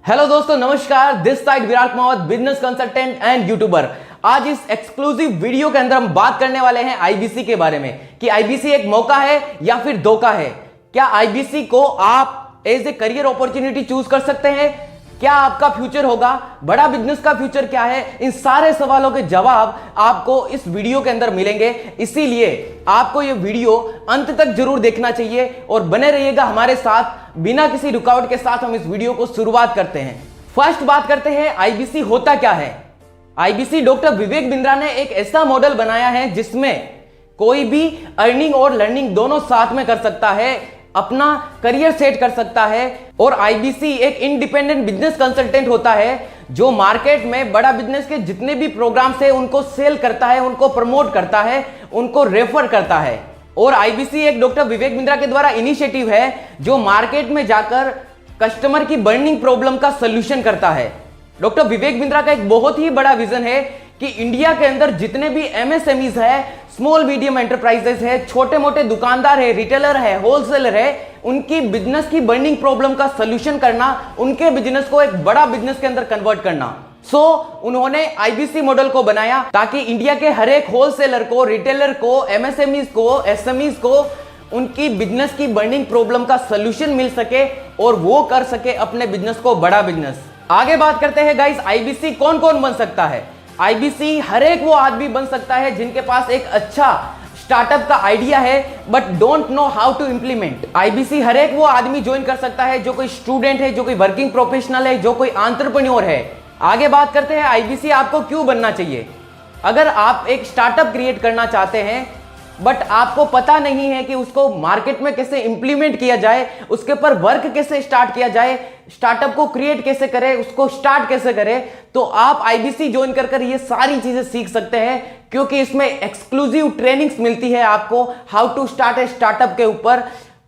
Hello दोस्तों, नमस्कार। This side Virat Mohammad, business consultant and YouTuber. आज इस एक्सक्लूसिव वीडियो के अंदर हम बात करने वाले हैं आईबीसी के बारे में कि आईबीसी एक मौका है या फिर धोखा है। क्या आईबीसी को आप as a career opportunity choose कर सकते हैं? क्या आपका फ्यूचर होगा? बड़ा बिजनेस का फ्यूचर क्या है? इन सारे सवालों के जवाब आपको इस वीडियो के अंदर मिलेंगे। इसीलिए आपको यह वीडियो अंत तक जरूर देखना चाहिए और बने रहिएगा हमारे साथ। बिना किसी रुकावट के साथ हम इस वीडियो को शुरुआत करते हैं। फर्स्ट बात करते हैं आईबीसी होता क्या है। आईबीसी डॉक्टर विवेक बिंद्रा ने एक ऐसा मॉडल बनाया है जिसमें कोई भी अर्निंग और लर्निंग दोनों साथ में कर सकता है, अपना करियर सेट कर सकता है। और आईबीसी एक इंडिपेंडेंट बिजनेस कंसल्टेंट होता है जो मार्केट में बड़ा बिजनेस के जितने भी प्रोग्राम्स है उनको सेल करता है, उनको प्रमोट करता है, उनको रेफर करता है। और आईबीसी एक डॉक्टर विवेक बिंद्रा के द्वारा इनिशिएटिव है जो मार्केट में जाकर कस्टमर की बर्निंग प्रॉब्लम का सोल्यूशन करता है। डॉक्टर विवेक बिंद्रा का एक बहुत ही बड़ा विजन है कि इंडिया के अंदर जितने भी एमएसएमईज है, स्मॉल मीडियम एंटरप्राइजेस है, छोटे मोटे दुकानदार है, रिटेलर है, होलसेलर है, उनकी बिजनेस की बर्निंग प्रॉब्लम का सोल्यूशन करना, उनके बिजनेस को एक बड़ा बिजनेस के अंदर कन्वर्ट करना। उन्होंने आईबीसी मॉडल को बनाया ताकि इंडिया के हर एक होलसेलर को, रिटेलर को, एमएसएमईज को, एसएमईज को उनकी बिजनेस की बर्निंग प्रॉब्लम का सोल्यूशन मिल सके और वो कर सके अपने बिजनेस को बड़ा बिजनेस। आगे बात करते हैं गाइस, आईबीसी कौन कौन बन सकता है। आईबीसी हर एक वो आदमी बन सकता है जिनके पास एक अच्छा स्टार्टअप का आइडिया है but don't know how to implement. IBC हर एक वो आदमी ज्वाइन कर सकता है जो कोई स्टूडेंट है, जो कोई वर्किंग प्रोफेशनल है, जो कोई एंटरप्रेन्योर है। आगे बात करते हैं आईबीसी आपको क्यों बनना चाहिए। अगर आप एक स्टार्टअप क्रिएट करना चाहते हैं बट आपको पता नहीं है कि उसको मार्केट में कैसे इंप्लीमेंट किया जाए, उसके ऊपर वर्क कैसे स्टार्ट किया जाए, स्टार्टअप को क्रिएट कैसे करें, उसको स्टार्ट कैसे करें, तो आप आईबीसी ज्वाइन कर ये सारी चीजें सीख सकते हैं क्योंकि इसमें एक्सक्लूसिव ट्रेनिंग्स मिलती है आपको how to start a startup के ऊपर,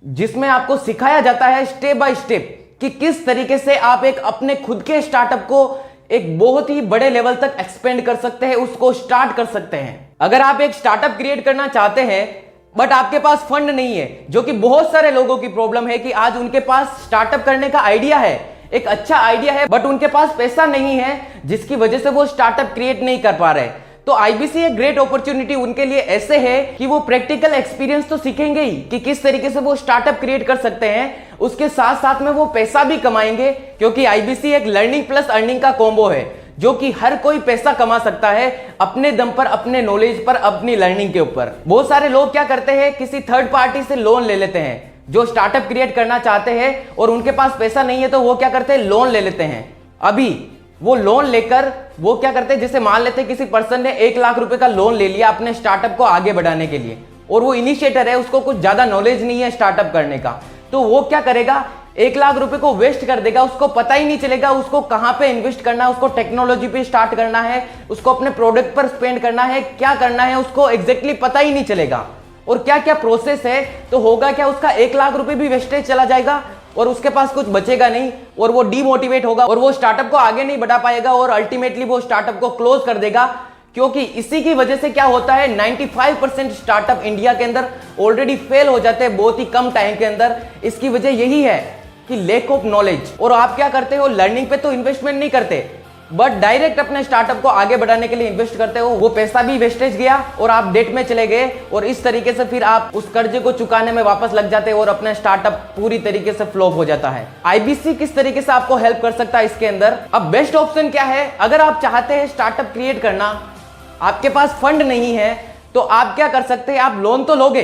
जिसमें आपको सिखाया जाता है स्टेप बाय स्टेप कि किस तरीके से आप एक अपने खुद के स्टार्टअप को एक बहुत ही बड़े लेवल तक एक्सपेंड कर सकते हैं, उसको स्टार्ट कर सकते हैं। अगर आप एक स्टार्टअप क्रिएट करना चाहते हैं बट आपके पास फंड नहीं है, जो कि बहुत सारे लोगों की प्रॉब्लम है कि आज उनके पास स्टार्टअप करने का आइडिया है, एक अच्छा आइडिया है बट उनके पास पैसा नहीं है जिसकी वजह से वो स्टार्टअप क्रिएट नहीं कर पा रहे, तो आईबीसी एक ग्रेट अपॉर्चुनिटी उनके लिए ऐसे है कि वो प्रैक्टिकल एक्सपीरियंस तो सीखेंगे ही कि किस तरीके से वो स्टार्टअप क्रिएट कर सकते हैं, उसके साथ साथ में वो पैसा भी कमाएंगे क्योंकि आईबीसी एक लर्निंग प्लस अर्निंग का कॉम्बो है जो कि हर कोई पैसा कमा सकता है अपने दम पर, अपने नॉलेज पर, अपनी लर्निंग के ऊपर। बहुत सारे लोग क्या करते हैं, किसी थर्ड पार्टी से लोन ले लेते हैं जो स्टार्टअप क्रिएट करना चाहते हैं और उनके पास पैसा नहीं है तो वो क्या करते हैं, लोन ले लेते हैं। अभी वो लोन लेकर वो क्या करते हैं, जैसे मान लेते हैं किसी पर्सन ने 1 लाख रुपए का लोन ले लिया अपने स्टार्टअप को आगे बढ़ाने के लिए और वो इनिशिएटर है, उसको कुछ ज्यादा नॉलेज नहीं है स्टार्टअप करने का, तो वो क्या करेगा, 1 लाख रुपए को वेस्ट कर देगा। उसको पता ही नहीं चलेगा उसको कहां पे इन्वेस्ट करना है, उसको टेक्नोलॉजी पे स्टार्ट करना है, उसको अपने प्रोडक्ट पर स्पेंड करना है, क्या करना है उसको एग्जैक्टली पता ही नहीं चलेगा और क्या क्या प्रोसेस है, तो होगा क्या, उसका 1 लाख रुपए भी वेस्टेज चला जाएगा और उसके पास कुछ बचेगा नहीं और वो डीमोटिवेट होगा और वो स्टार्टअप को आगे नहीं बढ़ा पाएगा और अल्टीमेटली वो स्टार्टअप को क्लोज कर देगा। क्योंकि इसी की वजह से क्या होता है, 95% स्टार्टअप इंडिया के अंदर ऑलरेडी फेल हो जाते हैं बहुत ही कम टाइम के अंदर। इसकी वजह यही है कि लैक ऑफ नॉलेज। और आप क्या करते हो, लर्निंग पे तो इन्वेस्टमेंट नहीं करते बट डायरेक्ट अपने स्टार्टअप को आगे बढ़ाने के लिए इन्वेस्ट करते हो, वो पैसा भी वेस्टेज गया और आप डेट में चले गए और इस तरीके से फिर आप उस कर्जे को चुकाने में वापस लग जाते हो और अपना स्टार्टअप पूरी तरीके से फ्लॉप हो जाता है। आईबीसी किस तरीके से आपको हेल्प कर सकता है इसके अंदर। अब बेस्ट ऑप्शन क्या है, अगर आप चाहते हैं स्टार्टअप क्रिएट करना, आपके पास फंड नहीं है तो आप क्या कर सकते हैं, आप लोन तो लोगे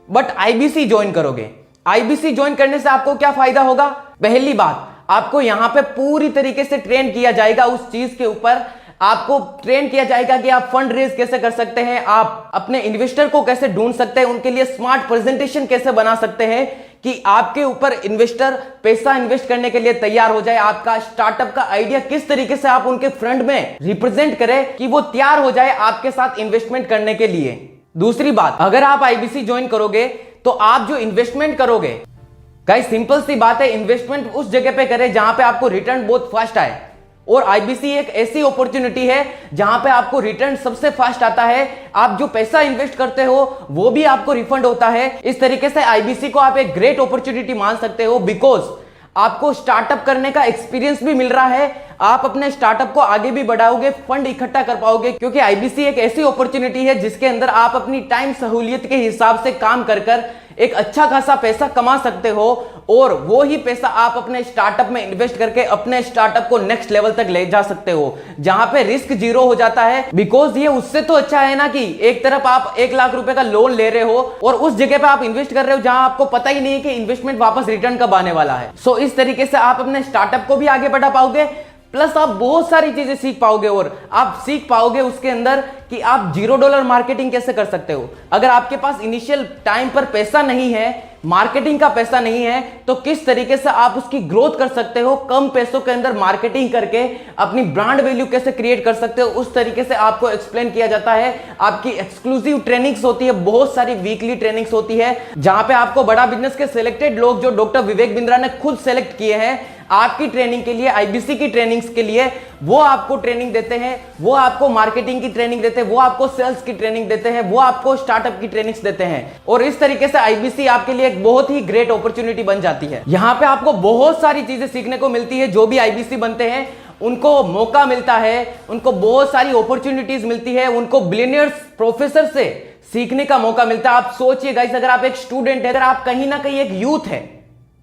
बट आईबीसी ज्वाइन करोगे। आईबीसी ज्वाइन करने से आपको क्या फायदा होगा, पहली बात आपको यहां पे पूरी तरीके से ट्रेन किया जाएगा उस चीज के ऊपर, आपको ट्रेन किया जाएगा कि आप फंड रेज कैसे कर सकते हैं, आप अपने इन्वेस्टर को कैसे ढूंढ सकते हैं, उनके लिए स्मार्ट प्रेजेंटेशन कैसे बना सकते हैं कि आपके ऊपर इन्वेस्टर पैसा इन्वेस्ट करने के लिए तैयार हो जाए, आपका स्टार्टअप का आइडिया किस तरीके से आप उनके फ्रंट में रिप्रेजेंट करें कि वो तैयार हो जाए आपके साथ इन्वेस्टमेंट करने के लिए। दूसरी बात, अगर आप आईबीसी ज्वाइन करोगे तो आप जो इन्वेस्टमेंट करोगे, गाइस सिंपल सी बात है, इन्वेस्टमेंट उस जगह पे करें जहां पे आपको रिटर्न बहुत फास्ट आए और आईबीसी एक ऐसी अपॉर्चुनिटी है जहां पे आपको रिटर्न सबसे फास्ट आता है। आप जो पैसा इन्वेस्ट करते हो वो भी आपको रिफंड होता है। इस तरीके से आईबीसी को आप एक ग्रेट अपॉर्चुनिटी मान सकते हो बिकॉज आपको स्टार्टअप करने का एक्सपीरियंस भी मिल रहा है, आप अपने स्टार्टअप को आगे भी बढ़ाओगे, फंड इकट्ठा कर पाओगे, क्योंकि आईबीसी एक ऐसी अपॉर्चुनिटी है जिसके अंदर आप अपनी टाइम सहूलियत के हिसाब से काम कर कर एक अच्छा खासा पैसा कमा सकते हो, और वो ही पैसा आप अपने स्टार्टअप में इन्वेस्ट करके अपने स्टार्टअप को नेक्स्ट लेवल तक ले जा सकते हो, जहां पे रिस्क जीरो हो जाता है। बिकॉज ये उससे तो अच्छा है ना कि एक तरफ आप 1 लाख रुपए का लोन ले रहे हो और उस जगह पे आप इन्वेस्ट कर रहे हो जहां आपको पता ही नहीं है कि इन्वेस्टमेंट वापस रिटर्न कब आने वाला है। सो इस तरीके से आप अपने स्टार्टअप को भी आगे बढ़ा पाओगे, प्लस आप बहुत सारी चीजें सीख पाओगे, और आप सीख पाओगे उसके अंदर कि आप $0 मार्केटिंग कैसे कर सकते हो। अगर आपके पास इनिशियल टाइम पर पैसा नहीं है, मार्केटिंग का पैसा नहीं है, तो किस तरीके से आप उसकी ग्रोथ कर सकते हो, कम पैसों के अंदर मार्केटिंग करके अपनी ब्रांड वैल्यू कैसे क्रिएट कर सकते हो, उस तरीके से आपको एक्सप्लेन किया जाता है। आपकी एक्सक्लूसिव ट्रेनिंग्स होती है, बहुत सारी वीकली ट्रेनिंग्स होती है, जहां पे आपको बड़ा बिजनेस के सिलेक्टेड लोग जो डॉक्टर विवेक बिंद्रा ने खुद सेलेक्ट किए हैं आपकी ट्रेनिंग के लिए, आईबीसी की ट्रेनिंग्स के लिए, वो आपको ट्रेनिंग देते हैं, वो आपको मार्केटिंग की ट्रेनिंग देते हैं, वो आपको सेल्स की ट्रेनिंग देते हैं, वो आपको स्टार्टअप की ट्रेनिंग्स देते हैं, और इस तरीके से आईबीसी आपके लिए एक बहुत ही ग्रेट अपॉर्चुनिटी बन जाती है। यहां पे आपको बहुत सारी चीजें सीखने को मिलती है। जो भी आईबीसी बनते हैं उनको मौका मिलता है, उनको बहुत सारी अपॉर्चुनिटीज मिलती है, उनको बिलियनियर्स प्रोफेसर से सीखने का मौका मिलता है। आप सोचिए गाइस, अगर आप एक स्टूडेंट है, अगर आप कहीं ना कहीं एक यूथ है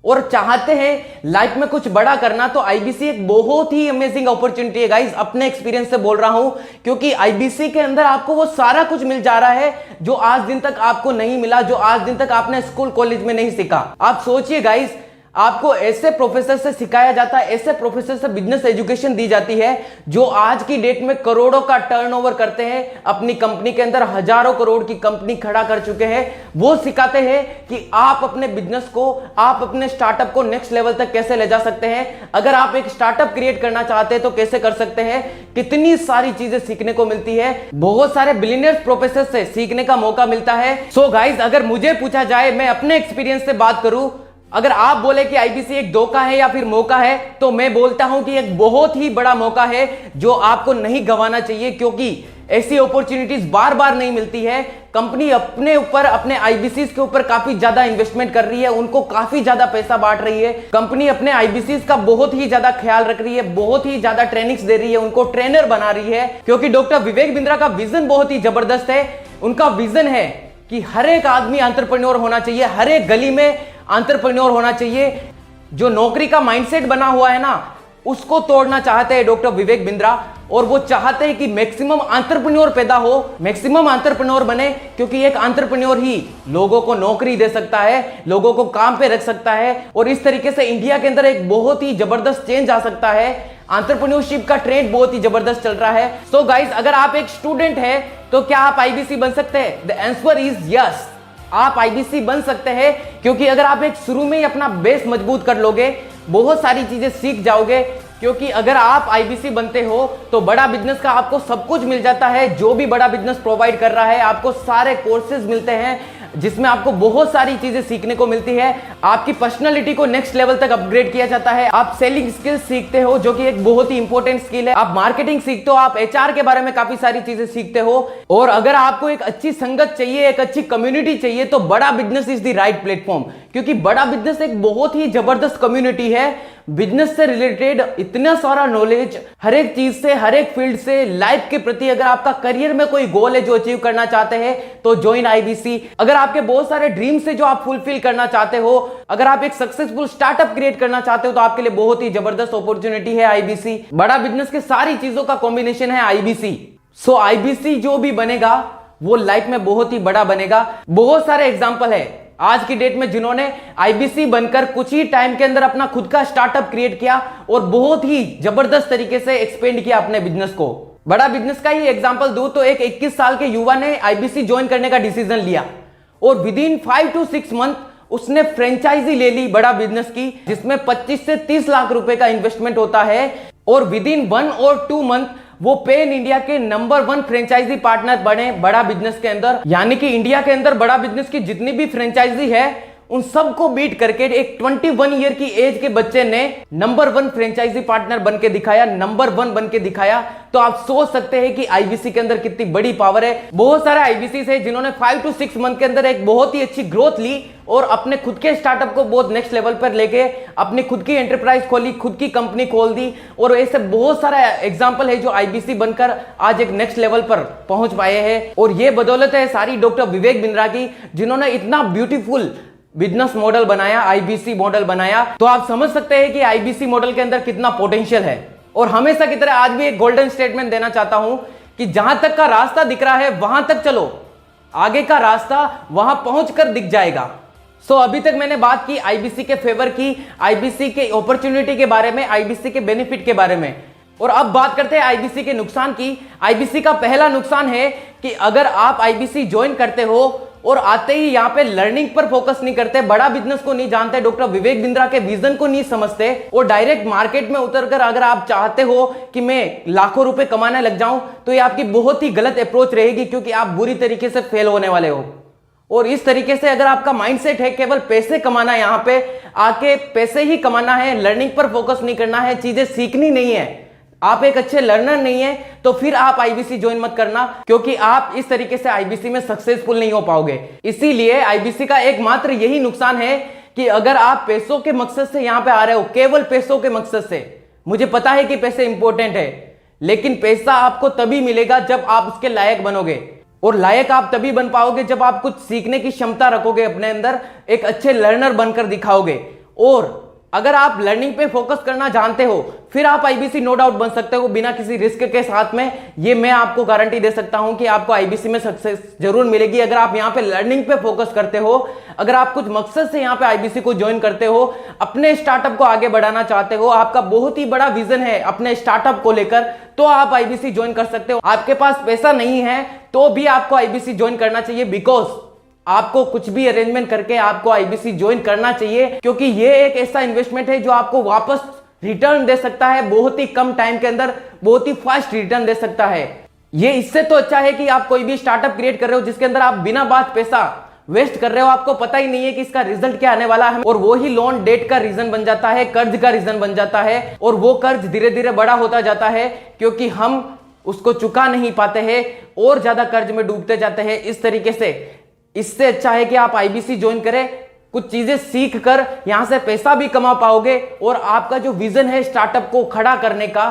और चाहते हैं लाइफ में कुछ बड़ा करना, तो आईबीसी एक बहुत ही अमेजिंग अपॉर्चुनिटी है गाइस। अपने एक्सपीरियंस से बोल रहा हूं, क्योंकि आईबीसी के अंदर आपको वो सारा कुछ मिल जा रहा है जो आज दिन तक आपको नहीं मिला, जो आज दिन तक आपने स्कूल कॉलेज में नहीं सीखा। आप सोचिए गाइस, आपको ऐसे प्रोफेसर से सिखाया जाता है, ऐसे प्रोफेसर से बिजनेस एजुकेशन दी जाती है जो आज की डेट में करोड़ों का टर्नओवर करते हैं, अपनी कंपनी के अंदर हजारों करोड़ की कंपनी खड़ा कर चुके हैं। वो सिखाते हैं कि आप अपने बिजनेस को, आप अपने स्टार्टअप को नेक्स्ट लेवल तक कैसे ले जा सकते हैं। अगर आप एक स्टार्टअप क्रिएट करना चाहते हैं तो कैसे कर सकते हैं। कितनी सारी चीजें सीखने को मिलती है, बहुत सारे बिलियनियर्स प्रोफेसर से सीखने का मौका मिलता है। सो गाइस, अगर मुझे पूछा जाए, मैं अपने एक्सपीरियंस से बात करूं, अगर आप बोले कि आईबीसी एक धोखा है या फिर मौका है, तो मैं बोलता हूं कि एक बहुत ही बड़ा मौका है जो आपको नहीं गंवाना चाहिए, क्योंकि ऐसी अपॉर्चुनिटीज बार बार नहीं मिलती है। कंपनी अपने ऊपर, अपने आईबीसी के ऊपर काफी ज्यादा इन्वेस्टमेंट कर रही है, उनको काफी ज्यादा पैसा बांट रही है। कंपनी अपने आईबीसी का बहुत ही ज्यादा ख्याल रख रही है, बहुत ही ज्यादा ट्रेनिंग्स दे रही है, उनको ट्रेनर बना रही है, क्योंकि डॉक्टर विवेक बिंद्रा का विजन बहुत ही जबरदस्त है। उनका विजन है कि हर एक आदमी एंटरप्रेन्योर होना चाहिए, हर एक गली में एंटरप्रेन्योर होना चाहिए। जो नौकरी का माइंडसेट बना हुआ है ना, उसको तोड़ना चाहते हैं डॉक्टर विवेक बिंद्रा, और वो चाहते हैं कि मैक्सिमम एंटरप्रेन्योर पैदा हो, मैक्सिमम एंटरप्रेन्योर बने, क्योंकि एक एंटरप्रेन्योर ही लोगों को नौकरी दे सकता है, लोगों को काम पे रख सकता है, और इस तरीके से इंडिया के अंदर एक बहुत ही जबरदस्त चेंज आ सकता है। एंटरप्रेन्योरशिप का ट्रेंड बहुत ही जबरदस्त चल रहा है। सो गाइस, अगर आप एक स्टूडेंट है तो क्या आप आईबीसी बन सकते हैं? द आंसर इज यस, आप आईबीसी बन सकते हैं, क्योंकि अगर आप एक शुरू में ही अपना बेस मजबूत कर लोगे, बहुत सारी चीजें सीख जाओगे। क्योंकि अगर आप आईबीसी बनते हो तो बड़ा बिजनेस का आपको सब कुछ मिल जाता है, जो भी बड़ा बिजनेस प्रोवाइड कर रहा है, आपको सारे कोर्सेज मिलते हैं जिसमें आपको बहुत सारी चीजें सीखने को मिलती है। आपकी पर्सनालिटी को नेक्स्ट लेवल तक अपग्रेड किया जाता है। आप सेलिंग स्किल्स सीखते हो, जो कि एक बहुत ही इंपॉर्टेंट स्किल है। आप मार्केटिंग सीखते हो, आप एचआर के बारे में काफी सारी चीजें सीखते हो। और अगर आपको एक अच्छी संगत चाहिए, एक अच्छी कम्युनिटी चाहिए, तो बड़ा business is the right platform, क्योंकि बड़ा बिजनेस एक बहुत ही जबरदस्त कम्युनिटी है। बिजनेस से रिलेटेड इतना सारा नॉलेज, हर एक चीज से, हर एक फील्ड से, लाइफ के प्रति, अगर आपका करियर में कोई गोल है जो अचीव करना चाहते हैं तो ज्वाइन आईबीसी। अगर आपके बहुत सारे ड्रीम्स है जो आप फुलफिल करना चाहते हो, अगर आप एक सक्सेसफुल स्टार्टअप क्रिएट करना चाहते हो, तो आपके लिए बहुत ही जबरदस्त अपॉर्चुनिटी है आईबीसी। बड़ा बिजनेस के सारी चीजों का कॉम्बिनेशन है आईबीसी। सो आईबीसी जो भी बनेगा वो लाइफ में बहुत ही बड़ा बनेगा। बहुत सारे एग्जांपल है आज की डेट में जिन्होंने आईबीसी बनकर कुछ ही टाइम के अंदर अपना खुद का स्टार्टअप क्रिएट किया और बहुत ही जबरदस्त तरीके से एक्सपेंड किया अपने बिजनेस को। बड़ा बिजनेस का ही एग्जांपल दूं तो एक 21 साल के युवा ने आईबीसी ज्वाइन करने का डिसीजन लिया और विद इन 5 to 6 मंथ उसने फ्रेंचाइजी ले ली बड़ा बिजनेस की, जिसमें 25 से 30 लाख रुपए का इन्वेस्टमेंट होता है, और विद इन 1 और 2 मंथ वो पेन इंडिया के नंबर 1 फ्रेंचाइजी पार्टनर बने बड़ा बिजनेस के अंदर। यानी कि इंडिया के अंदर बड़ा बिजनेस की जितनी भी फ्रेंचाइजी है उन सबको बीट करके एक 21 ईयर की एज के बच्चे ने नंबर 1 फ्रेंचाइजी पार्टनर बन के दिखाया, नंबर 1 बन के दिखाया। तो आप सोच सकते हैं कि आईबीसी के अंदर कितनी बड़ी पावर है। बहुत सारे आईबीसी है जिन्होंने 5 to 6 मंथ के अंदर एक बहुत ही अच्छी ग्रोथ ली और अपने खुद के स्टार्टअप को बहुत नेक्स्ट लेवल पर लेके अपनी खुद की एंटरप्राइज खोली, खुद की कंपनी खोल दी। और ऐसे बहुत सारा एग्जांपल है जो आईबीसी बनकर आज एक नेक्स्ट लेवल पर पहुंच पाए हैं। और ये बदौलत है सारी डॉक्टर विवेक बिंद्रा की, जिन्होंने इतना ब्यूटीफुल बिजनेस मॉडल बनाया, आईबीसी मॉडल बनाया। तो आप समझ सकते हैं कि आईबीसी मॉडल के अंदर कितना पोटेंशियल है। और हमेशा की तरह आज भी एक गोल्डन स्टेटमेंट देना चाहता हूं कि जहां तक का रास्ता दिख रहा है वहां तक चलो, आगे का रास्ता वहां पहुंचकर दिख जाएगा। सो अभी तक मैंने बात की आईबीसी के फेवर की, आईबीसी के अपॉर्चुनिटी के बारे में, आईबीसी के बेनिफिट के बारे में। और अब बात करते हैं आईबीसी के नुकसान की। आईबीसी का पहला नुकसान है कि अगर आप आईबीसी ज्वाइन करते हो और आते ही यहां पे लर्निंग पर फोकस नहीं करते, बड़ा बिजनेस को नहीं जानते, डॉक्टर विवेक बिंद्रा के विजन को नहीं समझते और डायरेक्ट मार्केट में उतरकर अगर आप चाहते हो कि मैं लाखों रुपए कमाने लग जाऊं, तो ये आपकी बहुत ही गलत अप्रोच रहेगी, क्योंकि आप बुरी तरीके से फेल होने वाले हो। और इस तरीके से अगर आपका माइंडसेट है केवल पैसे कमाना, यहां पे आके पैसे ही कमाना है, लर्निंग पर फोकस नहीं करना है, चीजें सीखनी नहीं है, आप एक अच्छे लर्नर नहीं है, तो फिर आप आईबीसी ज्वाइन मत करना, क्योंकि आप इस तरीके से आईबीसी में सक्सेसफुल नहीं हो पाओगे। इसीलिए आईबीसी का एकमात्र यही नुकसान है कि अगर आप पैसों के मकसद से यहां पे आ रहे हो, केवल पैसों के मकसद से, मुझे पता है कि पैसे इंपॉर्टेंट है, लेकिन पैसा आपको तभी मिलेगा जब आप उसके लायक बनोगे। और लायक आप तभी बन पाओगे जब आप कुछ सीखने की क्षमता रखोगे अपने अंदर, एक अच्छे लर्नर बनकर दिखाओगे। और अगर आप लर्निंग पे फोकस करना जानते हो, फिर आप आईबीसी नो डाउट बन सकते हो बिना किसी रिस्क के साथ में। ये मैं आपको गारंटी दे सकता हूं कि आपको आईबीसी में सक्सेस जरूर मिलेगी अगर आप यहां पे लर्निंग पे फोकस करते हो, अगर आप कुछ मकसद से यहां पे आईबीसी को ज्वाइन करते हो, अपने स्टार्टअप को आगे बढ़ाना चाहते हो, आपका बहुत ही बड़ा विजन है अपने स्टार्टअप को लेकर, तो आप आईबीसी ज्वाइन कर सकते हो। आपके पास पैसा नहीं है तो भी आपको आईबीसी ज्वाइन करना चाहिए, बिकॉज आपको कुछ भी अरेंजमेंट करके आपको आईबीसी ज्वाइन करना चाहिए, क्योंकि ये एक ऐसा इन्वेस्टमेंट है जो आपको वापस रिटर्न दे सकता है, बहुत ही कम टाइम के अंदर बहुत ही फास्ट रिटर्न दे सकता है। ये इससे तो अच्छा है कि आप कोई भी स्टार्टअप क्रिएट कर रहे हो जिसके अंदर आप बिना बात पैसा वेस्ट कर रहे हो, आपको पता ही नहीं है कि इसका रिजल्ट क्या आने वाला है, और वो ही लोन डेट का रीजन बन जाता है, कर्ज का रीजन बन जाता है, और वो कर्ज धीरे धीरे बड़ा होता जाता है क्योंकि हम उसको चुका नहीं पाते हैं और ज्यादा कर्ज में डूबते जाते हैं। इस तरीके से इससे अच्छा है कि आप आईबीसी ज्वाइन करें, कुछ चीजें सीख कर यहां से पैसा भी कमा पाओगे, और आपका जो विजन है स्टार्टअप को खड़ा करने का,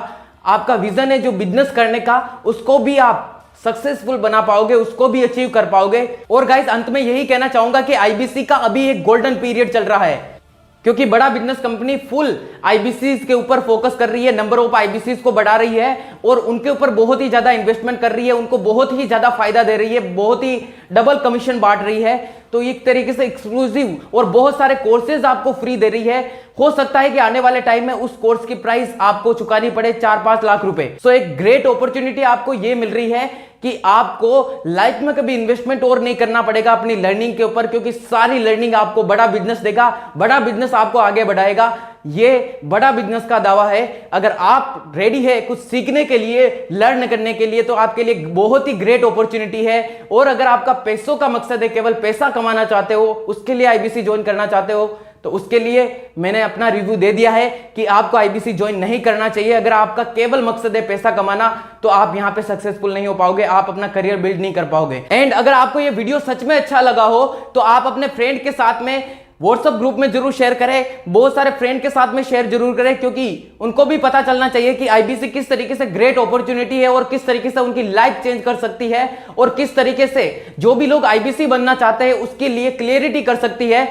आपका विजन है जो बिजनेस करने का, उसको भी आप सक्सेसफुल बना पाओगे, उसको भी अचीव कर पाओगे। और गाइस अंत में यही कहना चाहूंगा कि आईबीसी का अभी एक गोल्डन पीरियड चल रहा है, क्योंकि बड़ा बिजनेस कंपनी फुल आईबीसीज के ऊपर फोकस कर रही है, नंबर ऑफ आईबीसीज को बढ़ा रही है और उनके ऊपर बहुत ही ज्यादा इन्वेस्टमेंट कर रही है, उनको बहुत ही ज्यादा फायदा दे रही है, बहुत ही डबल कमीशन बांट रही है। तो एक तरीके से एक्सक्लूसिव और बहुत सारे कोर्सेज आपको फ्री दे रही है। हो सकता है कि आने वाले टाइम में उस कोर्स की प्राइस आपको चुकानी पड़े 4-5 लाख रुपए। सो एक ग्रेट अपॉर्चुनिटी आपको ये मिल रही है कि आपको लाइफ में कभी इन्वेस्टमेंट और नहीं करना पड़ेगा अपनी लर्निंग के ऊपर, क्योंकि सारी लर्निंग आपको बड़ा बिजनेस देगा, बड़ा बिजनेस आपको आगे बढ़ाएगा। ये बड़ा बिजनेस का दावा है। अगर आप रेडी है कुछ सीखने के लिए, लर्न करने के लिए, तो आपके लिए बहुत ही ग्रेट अपॉर्चुनिटी है। और अगर आपका पैसों का मकसद है, केवल पैसा कमाना चाहते हो, उसके लिए आईबीसी ज्वाइन करना चाहते हो, तो उसके लिए मैंने अपना रिव्यू दे दिया है कि आपको आईबीसी ज्वाइन नहीं करना चाहिए। अगर आपका केवल मकसद है पैसा कमाना, तो आप यहां पे सक्सेसफुल नहीं हो पाओगे, आप अपना करियर बिल्ड नहीं कर पाओगे। एंड अगर आपको ये वीडियो सच में अच्छा लगा हो तो आप अपने फ्रेंड के साथ में व्हाट्सएप ग्रुप में जरूर शेयर करें, बहुत सारे फ्रेंड के साथ में शेयर जरूर करें, क्योंकि उनको भी पता चलना चाहिए कि आईबीसी किस तरीके से ग्रेट अपॉर्चुनिटी है और किस तरीके से उनकी लाइफ चेंज कर सकती है, और किस तरीके से जो भी लोग आईबीसी बनना चाहते हैं उसके लिए क्लियरिटी कर सकती है।